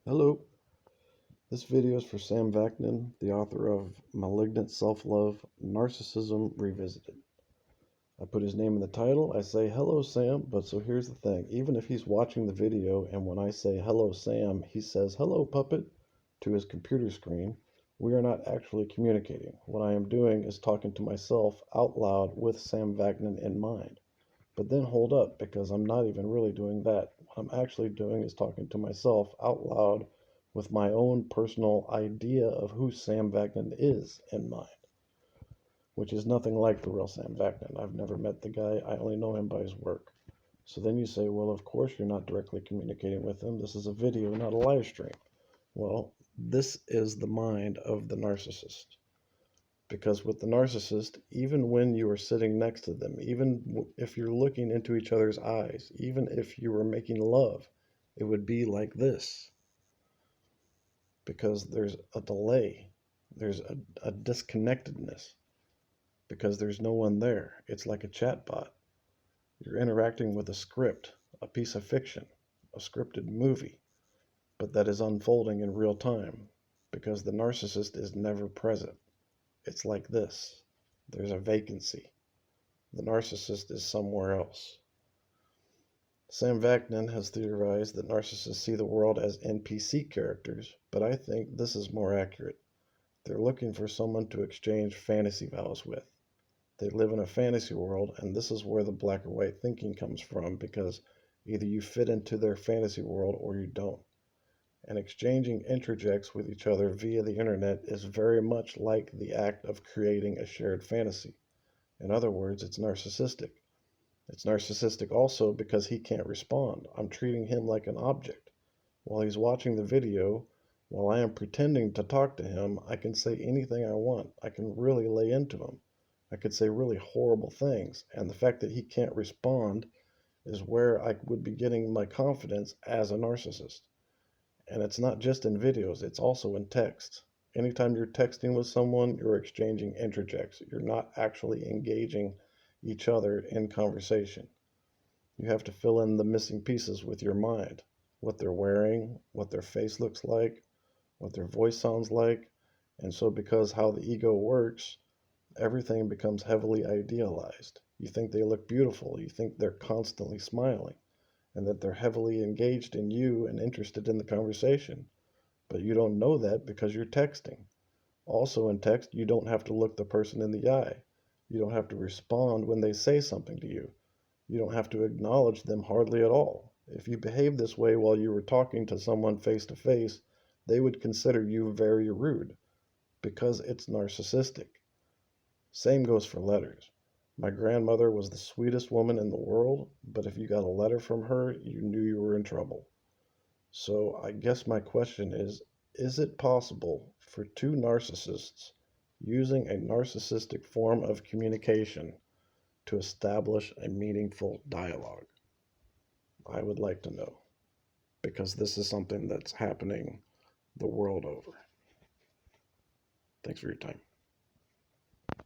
Hello, this video is for Sam Vaknin, the author of Malignant Self-Love, Narcissism Revisited. I put his name in the title. I say, hello, Sam, but so here's the thing. Even if he's watching the video and when I say, hello, Sam, he says, hello, puppet, to his computer screen, we are not actually communicating. What I am doing is talking to myself out loud with Sam Vaknin in mind. But then hold up, because I'm not even really doing that. What I'm actually doing is talking to myself out loud with my own personal idea of who Sam Vaknin is in mind, which is nothing like the real Sam Vaknin. I've never met the guy. I only know him by his work. So then you say, well, of course you're not directly communicating with him. This is a video, not a live stream. Well, this is the mind of the narcissist. Because with the narcissist, even when you are sitting next to them, even if you're looking into each other's eyes, even if you were making love, it would be like this. Because there's a delay, there's a disconnectedness, because there's no one there. It's like a chatbot. You're interacting with a script, a piece of fiction, a scripted movie, but that is unfolding in real time, because the narcissist is never present. It's like this. There's a vacancy. The narcissist is somewhere else. Sam Vaknin has theorized that narcissists see the world as NPC characters, but I think this is more accurate. They're looking for someone to exchange fantasy vows with. They live in a fantasy world, and this is where the black or white thinking comes from, because either you fit into their fantasy world or you don't. And exchanging interjects with each other via the internet is very much like the act of creating a shared fantasy. In other words, it's narcissistic. It's narcissistic also because he can't respond. I'm treating him like an object. While he's watching the video, while I am pretending to talk to him, I can say anything I want. I can really lay into him. I could say really horrible things. And the fact that he can't respond is where I would be getting my confidence as a narcissist. And it's not just in videos, it's also in text. Anytime you're texting with someone, you're exchanging interjects. You're not actually engaging each other in conversation. You have to fill in the missing pieces with your mind. What they're wearing, what their face looks like, what their voice sounds like. And so because how the ego works, everything becomes heavily idealized. You think they look beautiful. You think they're constantly smiling and that they're heavily engaged in you and interested in the conversation. But you don't know that because you're texting. Also in text, you don't have to look the person in the eye. You don't have to respond when they say something to you. You don't have to acknowledge them hardly at all. If you behaved this way while you were talking to someone face to face, they would consider you very rude because it's narcissistic. Same goes for letters. My grandmother was the sweetest woman in the world, but if you got a letter from her, you knew you were in trouble. So I guess my question is it possible for two narcissists using a narcissistic form of communication to establish a meaningful dialogue? I would like to know, because this is something that's happening the world over. Thanks for your time.